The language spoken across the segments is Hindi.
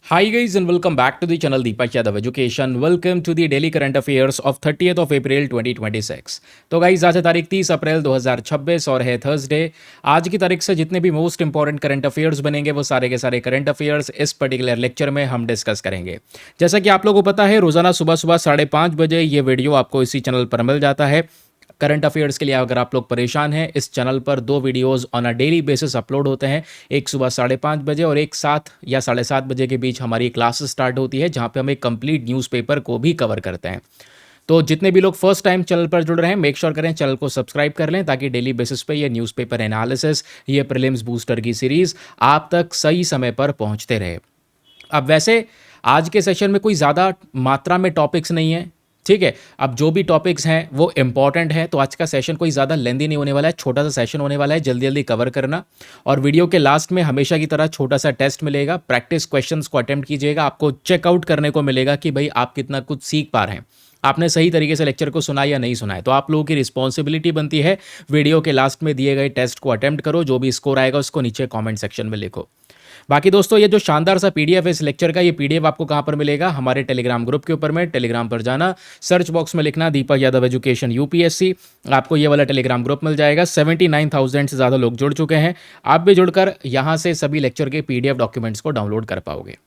Hi guys and welcome back to the channel Deepak Yadav Education. Welcome to the daily current affairs of 30th of April 2026. तो गाइज आज है तारीख 30 अप्रैल 2026 और है थर्सडे। आज की तारीख से जितने भी मोस्ट इंपॉर्टेंट करंट अफेयर्स बनेंगे वो सारे के सारे करंट अफेयर्स इस पर्टिकुलर लेक्चर में हम डिस्कस करेंगे। जैसा कि आप लोगों को पता है रोजाना सुबह सुबह 5:30 बजे ये वीडियो आपको इसी चैनल पर मिल जाता है। करंट अफेयर्स के लिए अगर आप लोग परेशान हैं, इस चैनल पर 2 videos on a daily basis upload होते हैं। एक सुबह 5:30 बजे और एक 7 या 7:30 बजे के बीच हमारी क्लासेस स्टार्ट होती है, जहां पे हम एक कंप्लीट न्यूज़पेपर को भी कवर करते हैं। तो जितने भी लोग फर्स्ट टाइम चैनल पर जुड़ रहे हैं, मेक श्योर करें चैनल को सब्सक्राइब कर लें, ताकि डेली बेसिस पे ये न्यूज़पेपर एनालिसिस, ये प्रीलिम्स बूस्टर की सीरीज़ आप तक सही समय पर पहुंचते रहे। अब वैसे आज के सेशन में कोई ज़्यादा मात्रा में टॉपिक्स नहीं है, ठीक है। अब जो भी टॉपिक्स हैं वो इंपॉर्टेंट है, तो आज का सेशन कोई ज़्यादा लेंदी नहीं होने वाला है, छोटा सा सेशन होने वाला है, जल्दी जल्दी कवर करना। और वीडियो के लास्ट में हमेशा की तरह छोटा सा टेस्ट मिलेगा, प्रैक्टिस क्वेश्चंस को अटेम्प्ट कीजिएगा, आपको चेकआउट करने को मिलेगा कि भाई आप कितना कुछ सीख पा रहे हैं, आपने सही तरीके से लेक्चर को सुना या नहीं सुना है। तो आप लोगों की रिस्पॉन्सिबिलिटी बनती है, वीडियो के लास्ट में दिए गए टेस्ट को अटेम्प्ट करो, जो भी स्कोर आएगा उसको नीचे कॉमेंट सेक्शन में लिखो। बाकी दोस्तों ये जो शानदार सा पीडीएफ है इस लेक्चर का, ये पीडीएफ आपको कहाँ पर मिलेगा? हमारे टेलीग्राम ग्रुप के ऊपर में। टेलीग्राम पर जाना, सर्च बॉक्स में लिखना दीपक यादव एजुकेशन यूपीएससी, आपको ये वाला टेलीग्राम ग्रुप मिल जाएगा। 79,000 से ज़्यादा लोग जुड़ चुके हैं, आप भी जुड़कर यहाँ से सभी लेक्चर के पीडीएफ डॉक्यूमेंट्स को डाउनलोड कर पाओगे।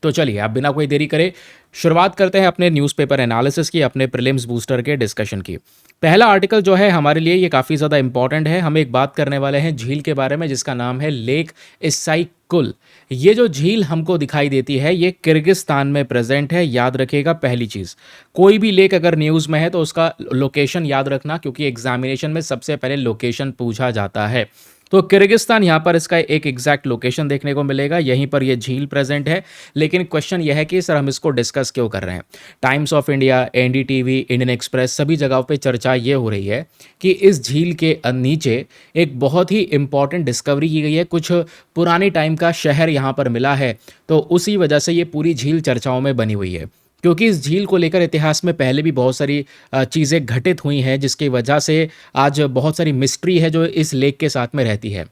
तो चलिए आप बिना कोई देरी करे शुरुआत करते हैं अपने न्यूज़पेपर एनालिसिस की, अपने प्रीलिम्स बूस्टर के डिस्कशन की। पहला आर्टिकल जो है हमारे लिए ये काफ़ी ज़्यादा इंपॉर्टेंट है। हम एक बात करने वाले हैं झील के बारे में, जिसका नाम है लेक इसाई कुल। ये जो झील हमको दिखाई देती है ये किर्गिस्तान में प्रेजेंट है। याद रखिएगा पहली चीज़, कोई भी लेक अगर न्यूज़ में है तो उसका लोकेशन याद रखना, क्योंकि एग्जामिनेशन में सबसे पहले लोकेशन पूछा जाता है। तो किर्गिस्तान यहाँ पर इसका एक एग्जैक्ट लोकेशन देखने को मिलेगा, यहीं पर ये झील प्रेजेंट है। लेकिन क्वेश्चन यह है कि सर हम इसको डिस्कस क्यों कर रहे हैं? Times of India, NDTV, Indian express, सभी जगहों पे चर्चा ये हो रही है कि इस झील के नीचे एक बहुत ही इंपॉर्टेंट डिस्कवरी की गई है, कुछ पुराने टाइम का शहर यहाँ पर मिला है। तो उसी वजह से ये पूरी झील चर्चाओं में बनी हुई है, क्योंकि इस झील को लेकर इतिहास में पहले भी बहुत सारी चीज़ें घटित हुई हैं, जिसकी वजह से आज बहुत सारी मिस्ट्री है जो इस लेक के साथ में रहती है।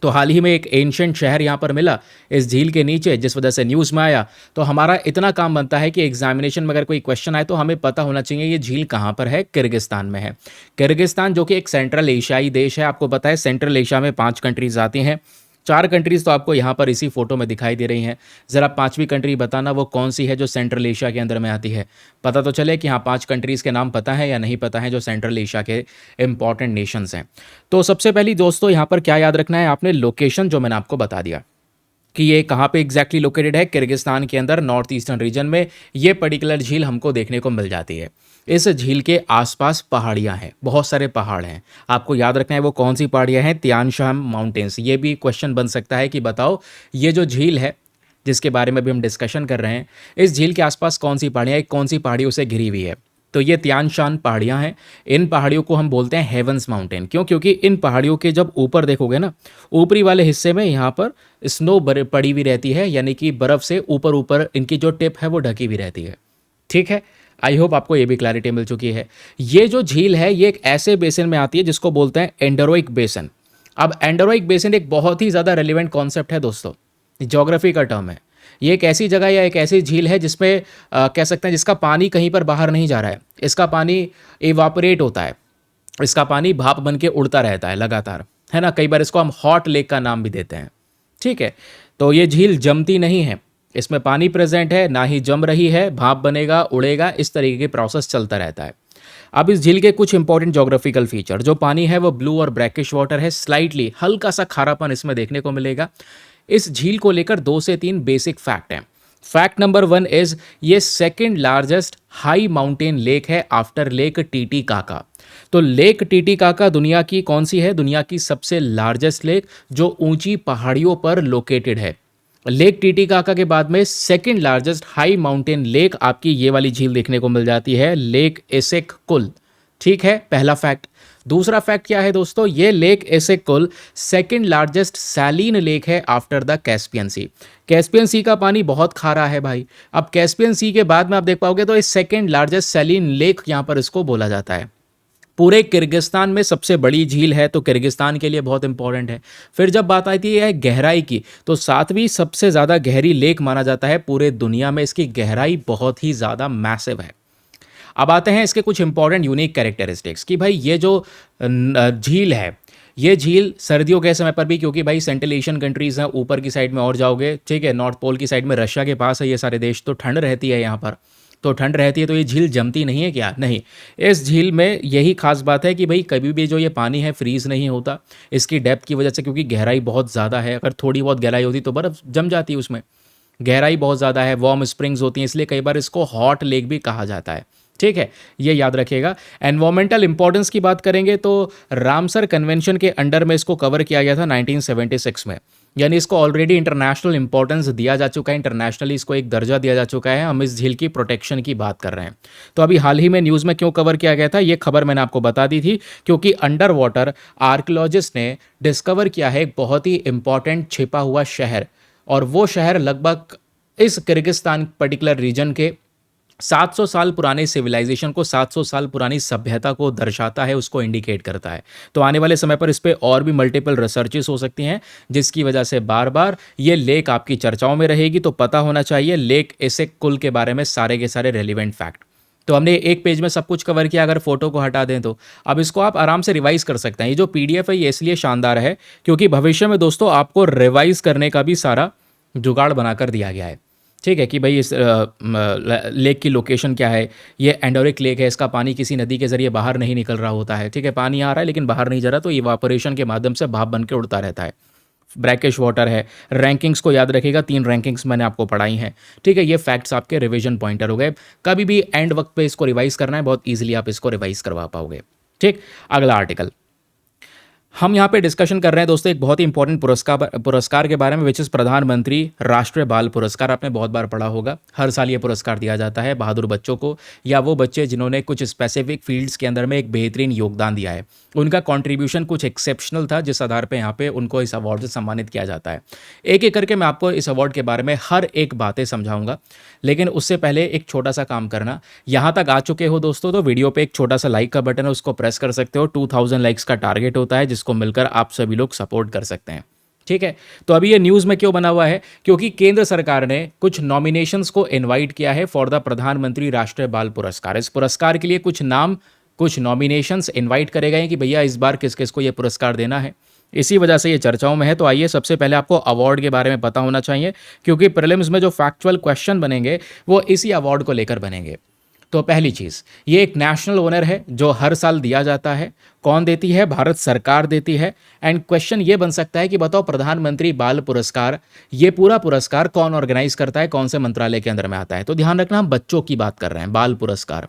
तो हाल ही में एक एंशंट शहर यहाँ पर मिला इस झील के नीचे, जिस वजह से न्यूज़ में आया। तो हमारा इतना काम बनता है कि एग्जामिनेशन में अगर कोई क्वेश्चन आए तो हमें पता होना चाहिए ये झील कहाँ पर है। किर्गिस्तान में है। किर्गिस्तान जो कि एक सेंट्रल एशियाई देश है, आपको पता है सेंट्रल एशिया में 5 कंट्रीज आती हैं। 4 कंट्रीज़ तो आपको यहाँ पर इसी फोटो में दिखाई दे रही हैं। ज़रा 5वीं कंट्री बताना वो कौन सी है जो सेंट्रल एशिया के अंदर में आती है। पता तो चले कि हाँ 5 कंट्रीज़ के नाम पता है या नहीं पता है जो सेंट्रल एशिया के इंपॉर्टेंट नेशंस हैं। तो सबसे पहली दोस्तों यहाँ पर क्या याद रखना है आपने? लोकेशन जो मैंने आपको बता दिया कि ये कहाँ पे एग्जैक्टली लोकेटेड है। किर्गिस्तान के अंदर नॉर्थ ईस्टर्न रीजन में ये पर्टिकुलर झील हमको देखने को मिल जाती है। इस झील के आसपास पहाड़ियाँ हैं, बहुत सारे पहाड़ हैं। आपको याद रखना है वो कौन सी पहाड़ियाँ हैं? Tian Shan mountains. ये भी क्वेश्चन बन सकता है कि बताओ ये जो झील है जिसके बारे में भी हम डिस्कशन कर रहे हैं, इस झील के आसपास कौन सी पहाड़ियाँ, कौन सी पहाड़ियों से घिरी हुई है? तो ये तियान शान पहाड़ियाँ हैं। इन पहाड़ियों को हम बोलते हैं हेवंस माउंटेन। क्यों? क्योंकि इन पहाड़ियों के जब ऊपर देखोगे ना, ऊपरी वाले हिस्से में यहाँ पर स्नो पड़ी हुई रहती है, यानी कि बर्फ़ से ऊपर ऊपर इनकी जो टिप है वो ढकी हुई रहती है। ठीक है, आई होप आपको ये भी क्लैरिटी मिल चुकी है। ये जो झील है ये एक ऐसे बेसिन में आती है जिसको बोलते हैं एंडरोइक बेसिन। अब एंडरोइक बेसिन एक बहुत ही ज़्यादा रेलिवेंट कॉन्सेप्ट है दोस्तों, ज्योग्राफी का टर्म है। ये एक ऐसी जगह या एक ऐसी झील है जिसमें कह सकते हैं जिसका पानी कहीं पर बाहर नहीं जा रहा है, इसका पानी इवापोरेट होता है, इसका पानी भाप बन के उड़ता रहता है लगातार, है ना। कई बार इसको हम हॉट लेक का नाम भी देते हैं। ठीक है, तो ये झील जमती नहीं है, इसमें पानी प्रेजेंट है, ना ही जम रही है, भाप बनेगा, उड़ेगा, इस तरीके के प्रोसेस चलता रहता है। अब इस झील के कुछ इंपॉर्टेंट ज्योग्राफिकल फीचर, जो पानी है वो ब्लू और ब्रैकिश वाटर है, स्लाइटली हल्का सा खारापन इसमें देखने को मिलेगा। इस झील को लेकर 2 से 3 बेसिक फैक्ट हैं। फैक्ट नंबर 1 इज ये second largest high mountain lake है आफ्टर लेक टीटीकाका। तो लेक टीटीकाका दुनिया की कौन सी है? दुनिया की सबसे लार्जेस्ट लेक जो ऊंची पहाड़ियों पर लोकेटेड है। लेक टीटीकाका के बाद में second largest high mountain lake आपकी ये वाली झील देखने को मिल जाती है, लेक एसेक कुल। ठीक है, पहला फैक्ट। दूसरा फैक्ट क्या है दोस्तों? ये लेक एसेक कुल सेकेंड लार्जेस्ट सैलीन लेक है after the Caspian Sea. Caspian Sea का पानी बहुत खारा है भाई। अब कैस्पियन सी के बाद में आप देख पाओगे तो इस सेकेंड लार्जेस्ट सैलीन लेक यहाँ पर इसको बोला जाता है। पूरे किर्गिस्तान में सबसे बड़ी झील है, तो किर्गिस्तान के लिए बहुत इंपॉर्टेंट है। फिर जब बात आती है गहराई की, तो सातवीं सबसे ज़्यादा गहरी लेक माना जाता है पूरे दुनिया में। इसकी गहराई बहुत ही ज़्यादा मैसिव है। अब आते हैं इसके कुछ इंपॉर्टेंट यूनिक कैरेक्टरिस्टिक्स कि भाई ये जो झील है, ये झील सर्दियों के समय पर भी, क्योंकि भाई सेंट्रल एशियन कंट्रीज़ हैं, ऊपर की साइड में और जाओगे, ठीक है, नॉर्थ पोल की साइड में रशिया के पास है ये सारे देश, तो ठंड रहती है यहाँ पर। तो ठंड रहती है तो ये झील जमती नहीं है क्या? नहीं। इस झील में यही खास बात है कि भाई कभी भी जो ये पानी है फ्रीज़ नहीं होता इसकी डेप्थ की वजह से, क्योंकि गहराई बहुत ज़्यादा है। अगर थोड़ी बहुत गहराई होती तो बर्फ़ जम जाती है उसमें। गहराई बहुत ज़्यादा है, वार्म स्प्रिंग्स होती हैं, इसलिए कई बार इसको हॉट लेक भी कहा जाता है। ठीक है, ये याद रखिएगा। एनवायरमेंटल इंपॉर्टेंस की बात करेंगे तो रामसर कन्वेंशन के अंडर में इसको कवर किया गया था 1976 में, यानी इसको ऑलरेडी इंटरनेशनल इंपॉर्टेंस दिया जा चुका है, इंटरनेशनली इसको एक दर्जा दिया जा चुका है। हम इस झील की प्रोटेक्शन की बात कर रहे हैं। तो अभी हाल ही में न्यूज़ में क्यों कवर किया गया था, ये खबर मैंने आपको बता दी थी, क्योंकि अंडर वाटर आर्कियोलॉजिस्ट ने डिस्कवर किया है एक बहुत ही इंपॉर्टेंट छिपा हुआ शहर, और वो शहर लगभग इस किर्गिस्तान पर्टिकुलर रीजन के 700 साल पुराने सिविलाइजेशन को, 700 साल पुरानी सभ्यता को दर्शाता है, उसको इंडिकेट करता है। तो आने वाले समय पर इस पे और भी मल्टीपल रिसर्चेस हो सकती हैं, जिसकी वजह से बार बार ये लेक आपकी चर्चाओं में रहेगी। तो पता होना चाहिए लेक ऐसे कुल के बारे में सारे के सारे रेलिवेंट फैक्ट। तो हमने एक पेज में सब कुछ कवर किया, अगर फोटो को हटा दें तो अब इसको आप आराम से रिवाइज कर सकते हैं। ये जो पीडीएफ है ये इसलिए शानदार है क्योंकि भविष्य में दोस्तों आपको रिवाइज करने का भी सारा जुगाड़ बनाकर दिया गया है। ठीक है, कि भाई इस लेक की लोकेशन क्या है। ये एंडोरिक लेक है, इसका पानी किसी नदी के ज़रिए बाहर नहीं निकल रहा होता है। ठीक है, पानी आ रहा है लेकिन बाहर नहीं जा रहा, तो इवापोरेशन के माध्यम से भाप बन के उड़ता रहता है। ब्रैकिश वाटर है। रैंकिंग्स को याद रखिएगा, 3 रैंकिंग्स मैंने आपको पढ़ाई हैं। ठीक है, ये फैक्ट्स आपके रिवीजन पॉइंटर हो गए। कभी भी एंड वक्त पे इसको रिवाइज करना है, बहुत ईजिली आप इसको रिवाइज करवा पाओगे। ठीक, अगला आर्टिकल हम यहाँ पे डिस्कशन कर रहे हैं दोस्तों एक बहुत ही इंपॉर्टेंट पुरस्कार के बारे में, विच इज़ प्रधानमंत्री राष्ट्रीय बाल पुरस्कार। आपने बहुत बार पढ़ा होगा, हर साल ये पुरस्कार दिया जाता है बहादुर बच्चों को, या वो बच्चे जिन्होंने कुछ स्पेसिफिक फील्ड्स के अंदर में एक बेहतरीन योगदान दिया है, उनका कंट्रीब्यूशन कुछ एक्सेप्शनल था, जिस आधार पे यहाँ पे उनको इस अवार्ड से सम्मानित किया जाता है। एक एक करके मैं आपको इस अवार्ड के बारे में हर एक बातें समझाऊंगा, लेकिन उससे पहले एक छोटा सा काम करना। यहाँ तक आ चुके हो दोस्तों तो वीडियो पे एक छोटा सा लाइक का बटन है, उसको प्रेस कर सकते हो। 2000 लाइक्स का टारगेट होता है, जिसको मिलकर आप सभी लोग सपोर्ट कर सकते हैं। ठीक है, तो अभी ये न्यूज़ में क्यों बना हुआ है, क्योंकि केंद्र सरकार ने कुछ नॉमिनेशंस को इनवाइट किया है फॉर द प्रधानमंत्री राष्ट्रीय बाल पुरस्कार। इस पुरस्कार के लिए कुछ नाम, कुछ नॉमिनेशंस इनवाइट करे गए हैं कि भैया इस बार किस किस को ये पुरस्कार देना है। इसी वजह से ये चर्चाओं में है। तो आइए, सबसे पहले आपको अवार्ड के बारे में पता होना चाहिए, क्योंकि प्रीलिम्स में जो फैक्चुअल क्वेश्चन बनेंगे वो इसी अवार्ड को लेकर बनेंगे। तो पहली चीज़, ये एक नेशनल ऑनर है जो हर साल दिया जाता है। कौन देती है? भारत सरकार देती है। एंड क्वेश्चन ये बन सकता है कि बताओ प्रधानमंत्री बाल पुरस्कार, ये पूरा पुरस्कार कौन ऑर्गेनाइज करता है, कौन से मंत्रालय के अंदर में आता है? तो ध्यान रखना, हम बच्चों की बात कर रहे हैं। बाल पुरस्कार,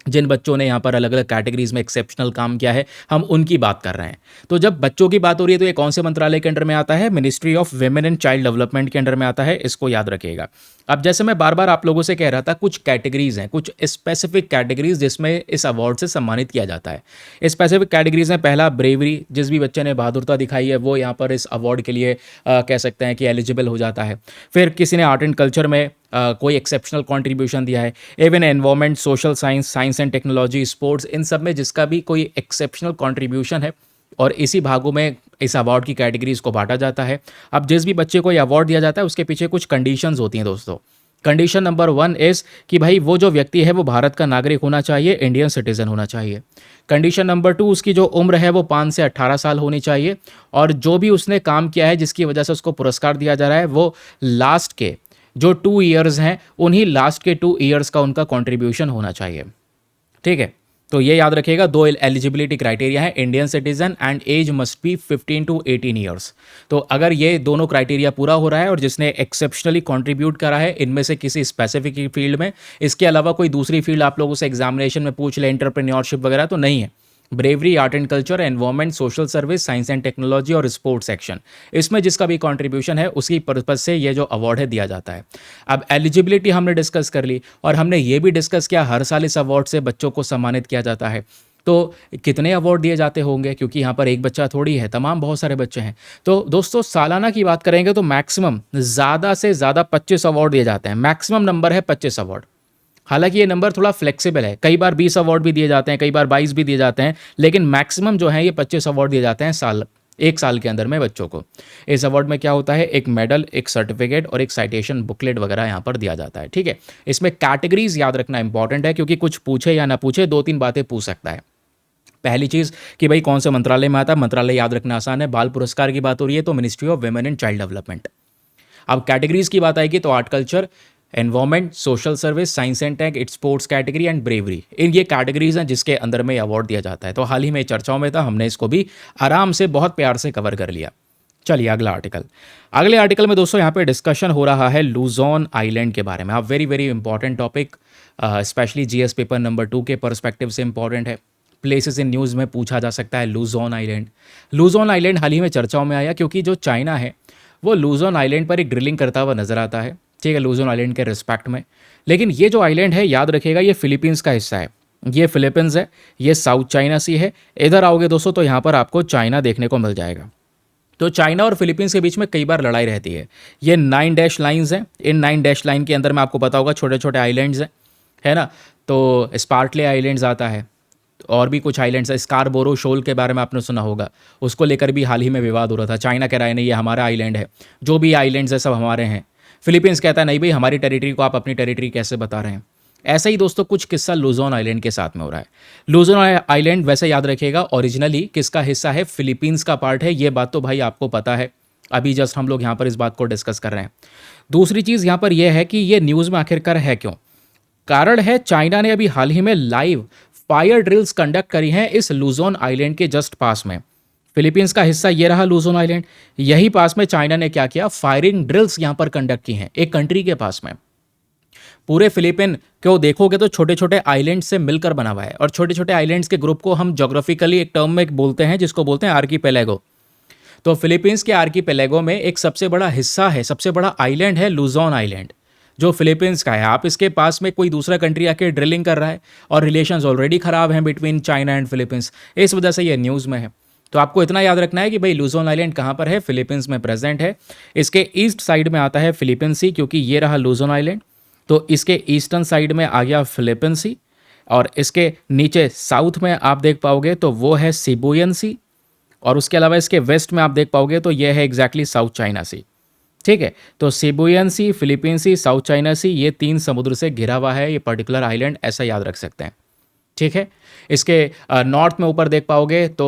जिन बच्चों ने यहाँ पर अलग अलग कैटेगरीज में एक्सेप्शनल काम किया है, हम उनकी बात कर रहे हैं। तो जब बच्चों की बात हो रही है तो ये कौन से मंत्रालय के अंडर में आता है? Ministry of women and child development के अंडर में आता है। इसको याद रखिएगा। अब जैसे मैं बार बार आप लोगों से कह रहा था, कुछ कैटेगरीज हैं, कुछ स्पेसिफिक कैटेगरीज जिसमें इस अवार्ड से सम्मानित किया जाता है। स्पेसिफिक कैटेगरीज में पहला ब्रेवरी, जिस भी बच्चे ने बहादुरता दिखाई है वो यहाँ पर इस अवार्ड के लिए कह सकते हैं कि एलिजिबल हो जाता है। फिर किसी ने आर्ट एंड कल्चर में कोई एक्सेप्शनल कंट्रीब्यूशन दिया है, even environment, social science, science and technology, sports, इन सब में जिसका भी कोई एक्सेप्शनल कंट्रीब्यूशन है, और इसी भागों में इस अवार्ड की कैटेगरीज को बांटा जाता है। अब जिस भी बच्चे को ये अवार्ड दिया जाता है उसके पीछे कुछ कंडीशंस होती हैं दोस्तों। कंडीशन नंबर 1 इज़ कि भाई वो जो व्यक्ति है वो भारत का नागरिक होना चाहिए, इंडियन सिटीजन होना चाहिए। कंडीशन नंबर 2, उसकी जो उम्र है वो 5 से 18 साल होनी चाहिए, और जो भी उसने काम किया है जिसकी वजह से उसको पुरस्कार दिया जा रहा है वो लास्ट के जो 2 ईयर्स हैं, उन्हीं लास्ट के 2 ईयर्स का उनका कंट्रीब्यूशन होना चाहिए। ठीक है, तो ये याद रखिएगा। 2 एलिजिबिलिटी क्राइटेरिया है, Indian citizen and age must be 15 to 18 years. तो अगर ये दोनों क्राइटेरिया पूरा हो रहा है और जिसने एक्सेप्शनली कंट्रीब्यूट करा है इनमें से किसी स्पेसिफिक फील्ड में, इसके अलावा कोई दूसरी फील्ड आप लोगों से एग्जामिनेशन में पूछ ले, एंटरप्रेन्योरशिप वगैरह, तो नहीं है। Bravery, art and culture, environment, social service, science and technology और स्पोर्ट्स सेक्शन, इसमें जिसका भी कंट्रीब्यूशन है उसी पर्पज से ये जो अवार्ड है दिया जाता है। अब एलिजिबिलिटी हमने डिस्कस कर ली, और हमने ये भी डिस्कस किया हर साल इस अवार्ड से बच्चों को सम्मानित किया जाता है। तो कितने अवार्ड दिए जाते होंगे, क्योंकि यहाँ पर एक बच्चा थोड़ी है, तमाम बहुत सारे बच्चे हैं। तो दोस्तों सालाना की बात करेंगे तो मैक्सिमम ज़्यादा से ज़्यादा 25 अवार्ड दिए जाते हैं। मैक्सिमम नंबर है 25 अवार्ड। हालांकि ये नंबर थोड़ा फ्लेक्सिबल है, कई बार 20 अवार्ड भी दिए जाते हैं, कई बार 22 भी दिए जाते हैं, लेकिन मैक्सिमम जो है ये 25 अवार्ड दिए जाते हैं एक साल के अंदर में बच्चों को। इस अवार्ड में क्या होता है, एक मेडल, एक सर्टिफिकेट और एक साइटेशन बुकलेट वगैरह यहाँ पर दिया जाता है। ठीक है, इसमें कैटेगरीज याद रखना इंपॉर्टेंट है, क्योंकि कुछ पूछे या ना पूछे 2-3 बातें पूछ सकता है। पहली चीज़ कि भाई कौन से मंत्रालय में आता है, मंत्रालय याद रखना आसान है। बाल पुरस्कार की बात हो रही है तो ministry of women and child development. अब कैटेगरीज की बात आएगी तो art culture, environment, social service, science and tech, it sports category and bravery, इन ये कैटेगरीज हैं जिसके अंदर में अवार्ड दिया जाता है। तो हाल ही में चर्चाओं में था, हमने इसको भी आराम से बहुत प्यार से कवर कर लिया। चलिए अगला आर्टिकल। अगले आर्टिकल में दोस्तों यहाँ पे डिस्कशन हो रहा है लूजोन आइलैंड के बारे में। आप very very important topic, specially GS paper number 2 के परस्पेक्टिव से इंपॉर्टेंट है। प्लेसेस इन न्यूज़ में पूछा जा सकता है लूजोन आइलैंड। लूजोन आइलैंड हाल ही में चर्चाओं में आया क्योंकि जो चाइना है वो लूजोन आइलैंड पर एक ड्रिलिंग करता हुआ नजर आता है। ठीक है, लूजोन आइलैंड के रिस्पेक्ट में। लेकिन ये जो आइलैंड है याद रखिएगा ये फिलीपींस का हिस्सा है। ये फिलीपींस है, ये साउथ चाइना सी है। इधर आओगे दोस्तों तो यहाँ पर आपको चाइना देखने को मिल जाएगा। तो चाइना और फिलीपींस के बीच में कई बार लड़ाई रहती है। ये 9 डैश लाइन्स हैं। इन 9 डैश लाइन के अंदर में आपको पता होगा छोटे छोटे आइलैंड्स हैं, है ना। तो स्पार्टले आइलैंड्स आता है और भी कुछ आइलैंड्स है। स्कारबोरो शोल के बारे में आपने सुना होगा, उसको लेकर भी हाल ही में विवाद हो रहा था। चाइना कह रहा है नहीं ये हमारा आइलैंड है, जो भी आइलैंड्स है सब हमारे हैं। फिलीपींस कहता है नहीं भाई हमारी टेरिटरी को आप अपनी टेरिटरी कैसे बता रहे हैं। ऐसा ही दोस्तों कुछ किस्सा लूजोन आइलैंड के साथ में हो रहा है। लूजोन आइलैंड वैसे याद रखिएगा ओरिजिनली किसका हिस्सा है, फिलीपींस का पार्ट है। ये बात तो भाई आपको पता है, अभी जस्ट हम लोग यहाँ पर इस बात को डिस्कस कर रहे हैं। दूसरी चीज़ यहाँ पर यह है कि ये न्यूज़ में आखिरकार है क्यों। कारण है चाइना ने अभी हाल ही में लाइव फायर ड्रिल्स कंडक्ट करी हैं इस लूजोन आइलैंड के जस्ट पास में। फिलीपींस का हिस्सा ये रहा लूजोन आइलैंड, यही पास में चाइना ने क्या किया, फायरिंग ड्रिल्स यहां पर कंडक्ट की हैं एक कंट्री के पास में। पूरे फिलीपीन को देखोगे तो छोटे छोटे आइलैंड से मिलकर बना हुआ है, और छोटे छोटे आइलैंड्स के ग्रुप को हम जोग्राफिकली एक टर्म में बोलते हैं जिसको बोलते हैं आर्कीपेलेगो। तो फिलीपींस के आर्कीपेलेगो में एक सबसे बड़ा हिस्सा है, सबसे बड़ा आइलैंड है लूजोन आइलैंड, जो फिलीपींस का है। आप इसके पास में कोई दूसरा कंट्री आके ड्रिलिंग कर रहा है और रिलेशंस ऑलरेडी खराब हैं बिटवीन चाइना एंड फिलीपींस, इस वजह से ये न्यूज़ में है। तो आपको इतना याद रखना है कि भाई लूजोन आइलैंड कहाँ पर है, फिलीपींस में प्रेजेंट है। इसके ईस्ट साइड में आता है फिलीपींस सी, क्योंकि ये रहा लूजोन आइलैंड, तो इसके ईस्टर्न साइड में आ गया फिलीपींस सी। और इसके नीचे साउथ में आप देख पाओगे तो वो है सिबुयन सी, और उसके अलावा इसके वेस्ट में आप देख पाओगे तो यह है एग्जैक्टली साउथ चाइना सी। ठीक है, तो सिबुयन सी, फिलीपीन सी, साउथ चाइना सी, ये 3 समुद्र से घिरा हुआ है ये पर्टिकुलर आइलैंड, ऐसा याद रख सकते हैं। ठीक है, इसके नॉर्थ में ऊपर देख पाओगे तो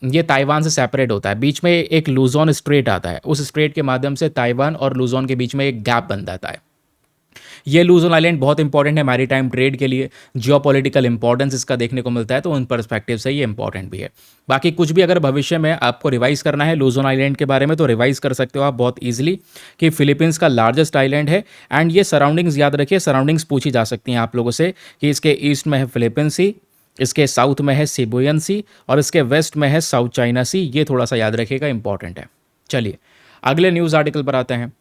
ये ताइवान से सेपरेट होता है, बीच में एक लूजोन स्ट्रेट आता है, उस स्ट्रेट के माध्यम से ताइवान और लूजोन के बीच में एक गैप बन जाता है। ये लूजोन आइलैंड बहुत इंपॉर्टेंट है मैरीटाइम ट्रेड के लिए, जियोपॉलिटिकल इंपॉर्टेंस इसका देखने को मिलता है, तो उन पर्सपेक्टिव से ये इंपॉर्टेंट भी है। बाकी कुछ भी अगर भविष्य में आपको रिवाइज करना है लूजोन आइलैंड के बारे में तो रिवाइज कर सकते हो आप बहुत ईजिली, कि फिलीपींस का लार्जेस्ट आइलैंड है। एंड ये सराउंडिंग्स याद रखिए, सराउंडिंग्स पूछी जा सकती हैं आप लोगों से कि इसके ईस्ट में है फिलीपींस सी, इसके साउथ में है सिबुयन सी, और इसके वेस्ट में है साउथ चाइना सी। ये थोड़ा सा याद रखिएगा, इंपॉर्टेंट है। चलिए अगले न्यूज़ आर्टिकल पर आते हैं,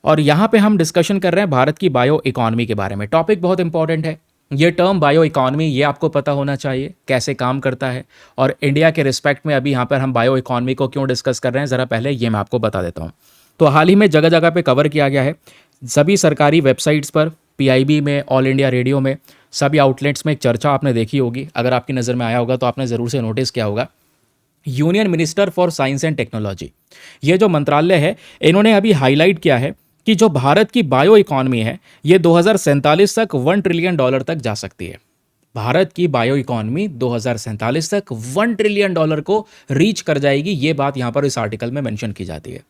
और यहाँ पे हम डिस्कशन कर रहे हैं भारत की बायो इकोनॉमी के बारे में। टॉपिक बहुत इंपॉर्टेंट है, ये टर्म बायो इकोनॉमी ये आपको पता होना चाहिए कैसे काम करता है, और इंडिया के रिस्पेक्ट में अभी यहाँ पर हम बायो इकोनॉमी को क्यों डिस्कस कर रहे हैं ज़रा पहले ये मैं आपको बता देता हूँ। तो हाल ही में जगह जगह पे कवर किया गया है, सभी सरकारी वेबसाइट्स पर, पीआईबी में, ऑल इंडिया रेडियो में, सभी आउटलेट्स में एक चर्चा आपने देखी होगी, अगर आपकी नज़र में आया होगा तो आपने ज़रूर से नोटिस किया होगा। Union minister for science and technology, ये जो मंत्रालय है इन्होंने अभी हाईलाइट किया है कि जो भारत की बायो इकोनॉमी है ये 2047 तक $1 ट्रिलियन तक जा सकती है। भारत की बायो इकोनॉमी 2047 तक $1 ट्रिलियन को रीच कर जाएगी, ये बात यहाँ पर इस आर्टिकल में मेंशन की जाती है।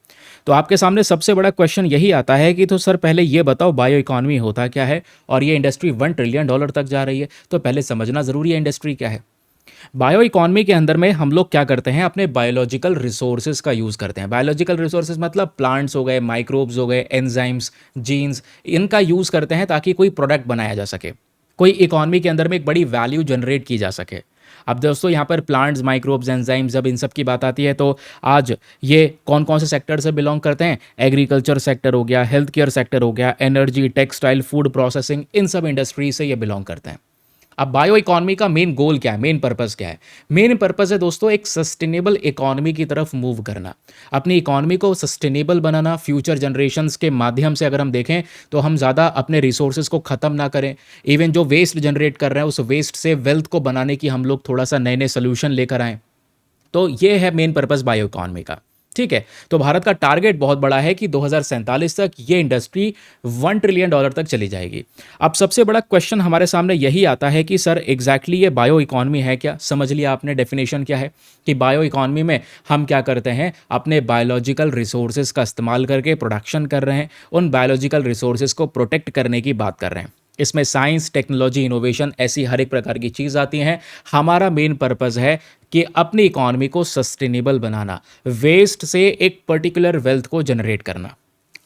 तो आपके सामने सबसे बड़ा क्वेश्चन यही आता है कि तो सर पहले ये बताओ बायो इकोनॉमी होता क्या है, और ये इंडस्ट्री $1 ट्रिलियन तक जा रही है, तो पहले समझना ज़रूरी है इंडस्ट्री क्या है। बायो इकोनॉमी के अंदर में हम लोग क्या करते हैं, अपने बायोलॉजिकल रिसोर्सेज का यूज़ करते हैं। बायोलॉजिकल रिसोर्सेज मतलब प्लांट्स हो गए, माइक्रोब्स हो गए, एंजाइम्स, जीन्स, इनका यूज़ करते हैं ताकि कोई प्रोडक्ट बनाया जा सके, कोई इकोनॉमी के अंदर में एक बड़ी वैल्यू जनरेट की जा सके। अब दोस्तों यहाँ पर प्लांट्स, माइक्रोब्स, एंजाइम्स, जब इन सब की बात आती है तो आज ये कौन कौन से सेक्टर से बिलोंग करते हैं, एग्रीकल्चर सेक्टर हो गया, हेल्थ केयर सेक्टर हो गया, एनर्जी, टेक्सटाइल, फूड प्रोसेसिंग, इन सब इंडस्ट्री से ये बिलोंग करते हैं। अब बायो इकोनॉमी का मेन गोल क्या है, मेन पर्पस क्या है? मेन पर्पस है दोस्तों एक सस्टेनेबल इकोनॉमी की तरफ मूव करना, अपनी इकोनॉमी को सस्टेनेबल बनाना। फ्यूचर जनरेशंस के माध्यम से अगर हम देखें तो हम ज़्यादा अपने रिसोर्सेज को ख़त्म ना करें, इवन जो वेस्ट जनरेट कर रहे हैं उस वेस्ट से वेल्थ को बनाने की हम लोग थोड़ा सा नए नए सोल्यूशन लेकर आएँ। तो ये है मेन पर्पस बायो इकोनॉमी का। ठीक है, तो भारत का टारगेट बहुत बड़ा है कि 2047 तक ये इंडस्ट्री $1 ट्रिलियन तक चली जाएगी। अब सबसे बड़ा क्वेश्चन हमारे सामने यही आता है कि सर एग्जैक्टली ये बायो इकोनॉमी है क्या? समझ लिया आपने डेफिनेशन क्या है कि बायो इकोनॉमी में हम क्या करते हैं, अपने बायोलॉजिकल रिसोर्सेज का इस्तेमाल करके प्रोडक्शन कर रहे हैं, उन बायोलॉजिकल रिसोर्सेज को प्रोटेक्ट करने की बात कर रहे हैं। इसमें साइंस, टेक्नोलॉजी, इनोवेशन ऐसी हर एक प्रकार की चीज़ आती हैं। हमारा मेन पर्पस है कि अपनी इकोनॉमी को सस्टेनेबल बनाना, वेस्ट से एक पर्टिकुलर वेल्थ को जनरेट करना।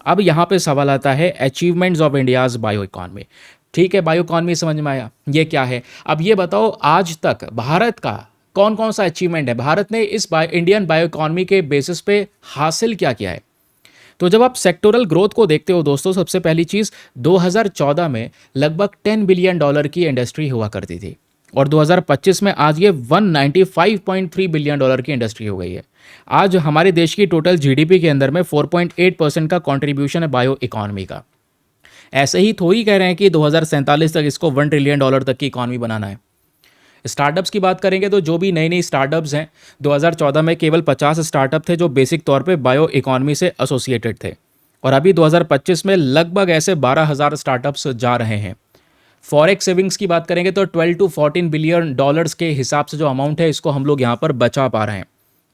अब यहाँ पे सवाल आता है achievements of India's bio economy. ठीक है, बायो इकोनॉमी समझ में आया, ये क्या है? अब ये बताओ आज तक भारत का कौन कौन सा अचीवमेंट है, भारत ने इस इंडियन बायो इकोनॉमी के बेसिस पे हासिल क्या किया है? तो जब आप सेक्टोरल ग्रोथ को देखते हो दोस्तों, सबसे पहली चीज़ 2014 में लगभग $10 बिलियन की इंडस्ट्री हुआ करती थी और 2025 में आज ये $195.3 बिलियन की इंडस्ट्री हो गई है। आज हमारे देश की टोटल जीडीपी के अंदर में 4.8% का कंट्रीब्यूशन है बायो इकोनॉमी का। ऐसे ही थोड़ी कह रहे हैं कि 2047 तक इसको $1 ट्रिलियन तक की इकोनॉमी बनाना है। स्टार्टअप्स की बात करेंगे तो जो भी नई नई स्टार्टअप्स हैं, 2014 में केवल 50 स्टार्टअप थे जो बेसिक तौर पे बायो इकोनॉमी से एसोसिएटेड थे और अभी 2025 में लगभग ऐसे 12,000 स्टार्टअप्स जा रहे हैं। फॉरेक्स सेविंग्स की बात करेंगे तो 12 to 14 बिलियन डॉलर्स के हिसाब से जो अमाउंट है इसको हम लोग यहाँ पर बचा पा रहे हैं।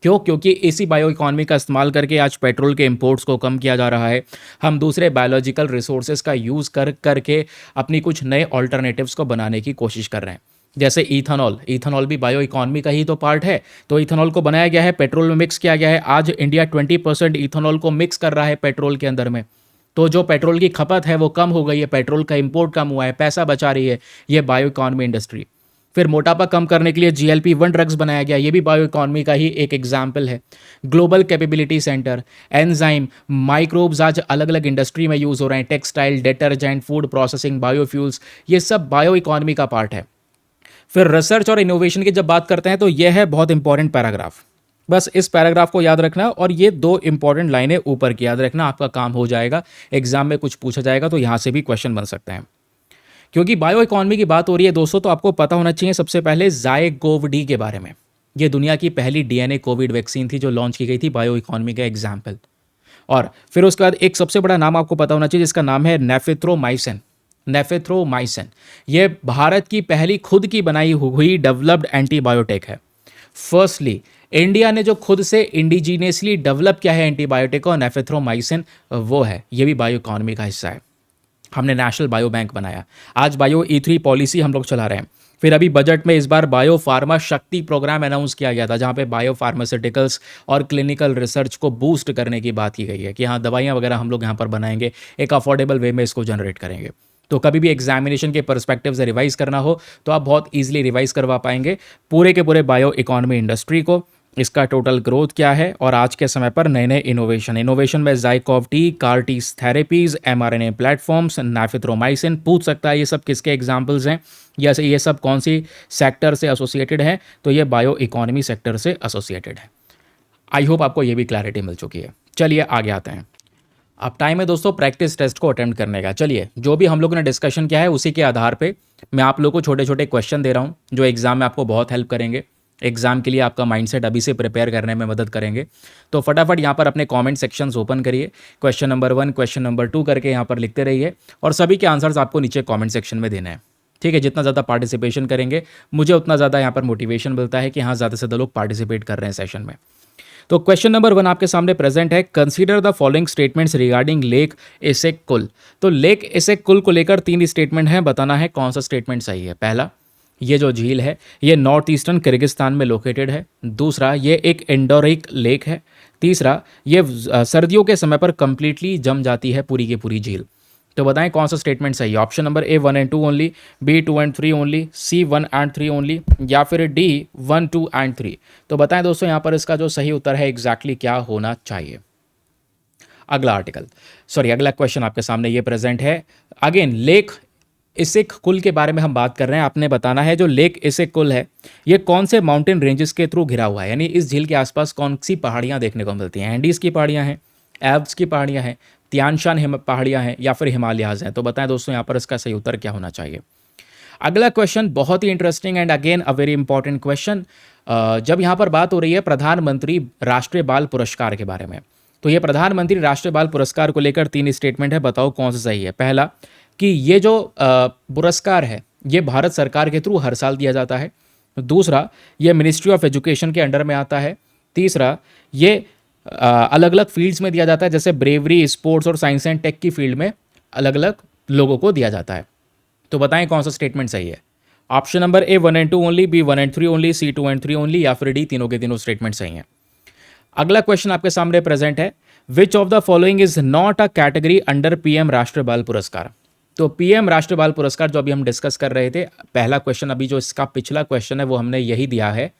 क्यों? क्योंकि इसी बायो इकोनॉमी का इस्तेमाल करके आज पेट्रोल के इंपोर्ट्स को कम किया जा रहा है। हम दूसरे बायोलॉजिकल रिसोर्सेज का यूज़ करके अपनी कुछ नए ऑल्टरनेटिव्स को बनाने की कोशिश कर रहे हैं। जैसे इथेनॉल भी बायो इकोनॉमी का ही तो पार्ट है। तो इथेनॉल को बनाया गया है, पेट्रोल में मिक्स किया गया है। आज इंडिया 20% इथेनॉल को मिक्स कर रहा है पेट्रोल के अंदर में। तो जो पेट्रोल की खपत है वो कम हो गई है, पेट्रोल का इंपोर्ट कम हुआ है, पैसा बचा रही है ये बायो इकोनॉमी इंडस्ट्री। फिर मोटापा कम करने के लिए GLP-1 ड्रग्स बनाया गया, ये भी बायो इकोनॉमी का ही एक एग्जाम्पल है। Global capability centre, enzyme, microbes आज अलग अलग इंडस्ट्री में यूज़ हो रहे हैं। Textile, detergent, food processing, biofuels, ये सब बायो इकोनॉमी का पार्ट है। फिर रिसर्च और इनोवेशन की जब बात करते हैं तो यह है बहुत इंपॉर्टेंट पैराग्राफ। बस इस पैराग्राफ को याद रखना और ये दो इंपॉर्टेंट लाइनें ऊपर की याद रखना, आपका काम हो जाएगा। एग्जाम में कुछ पूछा जाएगा तो यहाँ से भी क्वेश्चन बन सकते हैं। क्योंकि बायो इकोनॉमी की बात हो रही है दोस्तों, तो आपको पता होना चाहिए सबसे पहले ज़ायकोव-डी के बारे में। ये दुनिया की पहली DNA कोविड वैक्सीन थी जो लॉन्च की गई थी, बायो इकोनॉमी का एग्जाम्पल। और फिर उसके बाद एक सबसे बड़ा नाम आपको पता होना चाहिए जिसका नाम है नेफेथ्रोमाइसिन। ये भारत की पहली खुद की बनाई हुई डेवलप्ड एंटीबायोटिक है। फर्स्टली इंडिया ने जो खुद से इंडिजीनियसली डेवलप किया है एंटीबायोटिक और नेफेथ्रोमाइसिन वो है, ये भी बायो इकोनॉमी का हिस्सा है। हमने नेशनल बायो बैंक बनाया, आज बायो E3 पॉलिसी हम लोग चला रहे हैं। फिर अभी बजट में इस बार बायो फार्मा शक्ति प्रोग्राम अनाउंस किया गया था जहाँ पे बायो फार्मास्यूटिकल्स और क्लिनिकल रिसर्च को बूस्ट करने की बात की गई है कि हाँ दवाइयाँ वगैरह हम लोग यहाँ पर बनाएंगे, एक अफोर्डेबल वे में इसको जनरेट करेंगे। तो कभी भी एग्जामिनेशन के पर्सपेक्टिव से रिवाइज करना हो तो आप बहुत ईजिली रिवाइज करवा पाएंगे पूरे के पूरे बायो इकोनॉमी इंडस्ट्री को, इसका टोटल ग्रोथ क्या है और आज के समय पर नए नए इनोवेशन में Zaykov-D, CAR-T therapies, mRNA platforms, नेफेथ्रोमाइसिन। पूछ सकता है ये सब किसके एग्जाम्पल्स हैं या ये सब कौन सी सेक्टर से एसोसिएटेड है, तो ये बायो इकोनॉमी सेक्टर से एसोसिएटेड है। आई होप आपको ये भी क्लैरिटी मिल चुकी है। चलिए आगे आते हैं। अब टाइम है दोस्तों प्रैक्टिस टेस्ट को अटेम्प्ट करने का। चलिए जो भी हम लोगों ने डिस्कशन किया है उसी के आधार पे मैं आप लोगों को छोटे छोटे क्वेश्चन दे रहा हूँ जो एग्जाम में आपको बहुत हेल्प करेंगे, एग्जाम के लिए आपका माइंडसेट अभी से प्रिपेयर करने में मदद करेंगे। तो फटाफट यहाँ पर अपने कमेंट सेक्शंस ओपन करिए, क्वेश्चन नंबर 1, क्वेश्चन नंबर 2 करके यहाँ पर लिखते रहिए और सभी के आंसर्स आपको नीचे कमेंट सेक्शन में देने हैं। ठीक है, जितना ज़्यादा पार्टिसिपेशन करेंगे मुझे उतना ज़्यादा यहाँ पर मोटिवेशन मिलता है कि हाँ ज़्यादा से ज़्यादा लोग पार्टिसिपेट कर रहे हैं सेशन में। तो क्वेश्चन नंबर 1 आपके सामने प्रेजेंट है, consider the following statements regarding lake एसेक कुल। तो लेक एसेक कुल को लेकर 3 स्टेटमेंट हैं, बताना है कौन सा स्टेटमेंट सही है। पहला, ये जो झील है ये नॉर्थ ईस्टर्न किर्गिस्तान में लोकेटेड है। दूसरा, ये एक एंडोरिक लेक है। तीसरा, ये सर्दियों के समय पर कंप्लीटली जम जाती है पूरी की पूरी झील। तो बताएं कौन सा स्टेटमेंट सही है। Option number A 1 and 2 only, B 2 and 3 only, C 1 and 3 only या फिर D 1, 2 and 3। तो बताएं दोस्तों यहाँ पर इसका जो सही उत्तर है एग्जैक्टली क्या होना चाहिए। अगला क्वेश्चन आपके सामने ये प्रेजेंट है। अगेन लेक इसिक कुल के बारे में हम बात कर रहे हैं। आपने बताना है जो लेक इसिक कुल है ये कौन से माउंटेन रेंजेस के थ्रू घिरा हुआ है, यानी इस झील के आसपास कौन सी पहाड़ियाँ देखने को मिलती हैं। एंडीज़ की पहाड़ियाँ हैं, एल्प्स की पहाड़ियाँ हैं, तियानशान पहाड़ियाँ हैं या फिर हिमालयाज़ हैं। तो बताएं दोस्तों यहाँ पर इसका सही उत्तर क्या होना चाहिए। अगला क्वेश्चन बहुत ही interesting and again a very important question. जब यहाँ पर बात हो रही है प्रधानमंत्री राष्ट्रीय बाल पुरस्कार के बारे में, तो ये प्रधानमंत्री राष्ट्रीय बाल पुरस्कार को लेकर 3 स्टेटमेंट है, बताओ कौन सा सही है। पहला कि ये जो पुरस्कार है ये भारत सरकार के थ्रू हर साल दिया जाता है। दूसरा, ये मिनिस्ट्री ऑफ एजुकेशन के अंडर में आता है। तीसरा, ये अलग अलग फील्ड्स में दिया जाता है, जैसे ब्रेवरी, स्पोर्ट्स और साइंस एंड टेक की फील्ड में अलग अलग लोगों को दिया जाता है। तो बताएं कौन सा स्टेटमेंट सही है। Option number A 1 and 2 only, B 1 and 3 only, C 2 and 3 only या फिर डी तीनों के तीनों स्टेटमेंट सही हैं। अगला क्वेश्चन आपके सामने प्रेजेंट है, which of the following is not a category under PM राष्ट्रीय बाल पुरस्कार। तो पीएम राष्ट्रीय बाल पुरस्कार जो अभी हम डिस्कस कर रहे थे, पहला क्वेश्चन, अभी जो इसका पिछला क्वेश्चन है वो हमने यही दिया है।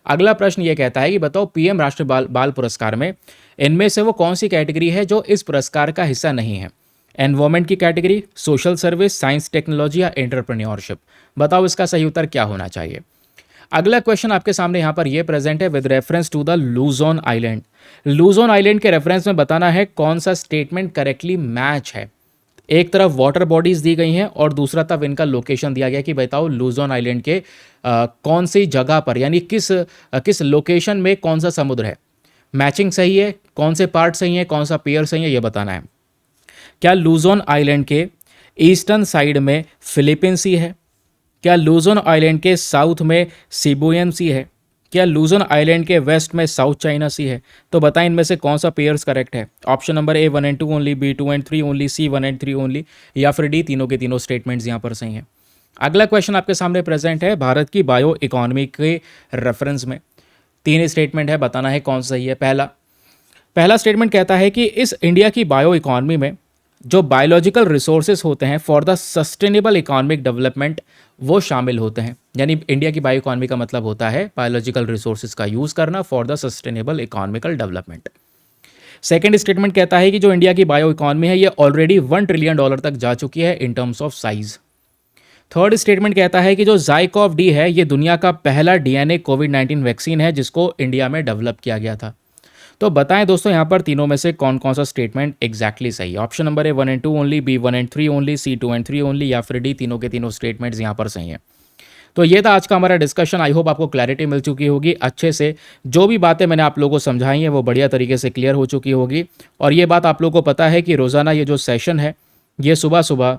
अगला प्रश्न ये कहता है कि बताओ पीएम राष्ट्रीय बाल पुरस्कार में इनमें से वो कौन सी कैटेगरी है जो इस पुरस्कार का हिस्सा नहीं है। एनवायरमेंट की category, social service, science technology या एंटरप्रेन्योरशिप। बताओ इसका सही उत्तर क्या होना चाहिए। अगला क्वेश्चन आपके सामने यहाँ पर ये प्रेजेंट है with reference to the Luzon island. Luzon island के रेफरेंस में बताना है कौन सा स्टेटमेंट करेक्टली मैच है। एक तरफ वाटर बॉडीज दी गई हैं और दूसरा तरफ इनका लोकेशन दिया गया कि बताओ लूजोन आइलैंड के कौन सी जगह पर, यानी किस लोकेशन में कौन सा समुद्र है। मैचिंग सही है, कौन से पार्ट सही है, कौन सा पेयर सही है, ये बताना है। क्या लूजोन आइलैंड के ईस्टर्न साइड में फिलीपीन सी है? क्या लूजोन आइलैंड के साउथ में सिबुयन सी है? क्या लूजोन आइलैंड के वेस्ट में साउथ चाइना सी है? तो बताएं इनमें से कौन सा पेयर्स करेक्ट है। Option number A 1 and 2 only, B 2 and 3 only, C 1 and 3 only या फिर डी तीनों के तीनों स्टेटमेंट्स यहाँ पर सही हैं। अगला क्वेश्चन आपके सामने प्रेजेंट है भारत की बायो इकोनॉमी के रेफरेंस में 3 स्टेटमेंट है, बताना है कौन सा सही है। पहला स्टेटमेंट कहता है कि इस इंडिया की बायो इकोनॉमी में जो बायोलॉजिकल रिसोर्सेज होते हैं for the sustainable economic development वो शामिल होते हैं। यानी इंडिया की बायो इकोनॉमी का मतलब होता है बायोलॉजिकल रिसोर्सेज का यूज़ करना for the sustainable economical development. Second statement कहता है कि जो इंडिया की बायो इकोनॉमी है ये ऑलरेडी $1 ट्रिलियन तक जा चुकी है in terms of size. Third statement कहता है कि जो ज़ाइकोव डी है ये दुनिया का पहला डीएनए कोविड-19 वैक्सीन है जिसको इंडिया में डेवलप किया गया था। तो बताएं दोस्तों यहाँ पर तीनों में से कौन कौन सा स्टेटमेंट एग्जैक्टली सही है। Option number A 1 and 2 only, B 1 and 3 only, C 2 and 3 only या फिर डी तीनों के तीनों स्टेटमेंट्स यहाँ पर सही हैं। तो ये था आज का हमारा डिस्कशन। आई होप आपको क्लैरिटी मिल चुकी होगी अच्छे से। जो भी बातें मैंने आप लोगों को समझाई हैं वो बढ़िया तरीके से क्लियर हो चुकी होगी। और ये बात आप लोगों को पता है कि रोज़ाना ये जो सेशन है ये सुबह सुबह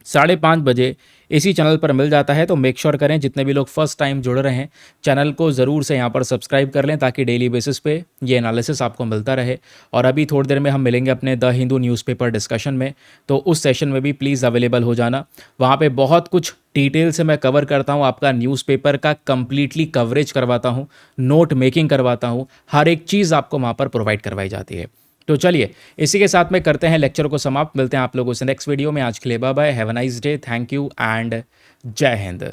5:30 बजे इसी चैनल पर मिल जाता है। तो मेक श्योर करें जितने भी लोग फर्स्ट टाइम जुड़ रहे हैं चैनल को ज़रूर से यहाँ पर सब्सक्राइब कर लें ताकि डेली बेसिस पे ये एनालिसिस आपको मिलता रहे। और अभी थोड़ी देर में हम मिलेंगे अपने द हिंदू न्यूज़पेपर डिस्कशन में, तो उस सेशन में भी प्लीज़ अवेलेबल हो जाना। वहाँ पे बहुत कुछ डिटेल से मैं कवर करता हूँ, आपका न्यूज़पेपर का कंप्लीटली कवरेज करवाता हूँ, नोट मेकिंग करवाता हूँ, हर एक चीज़ आपको वहाँ पर प्रोवाइड करवाई जाती है। तो चलिए इसी के साथ में करते हैं लेक्चर को समाप्त। मिलते हैं आप लोगों से नेक्स्ट वीडियो में। आज के लिए bye bye, have a nice day, thank you and Jai Hind.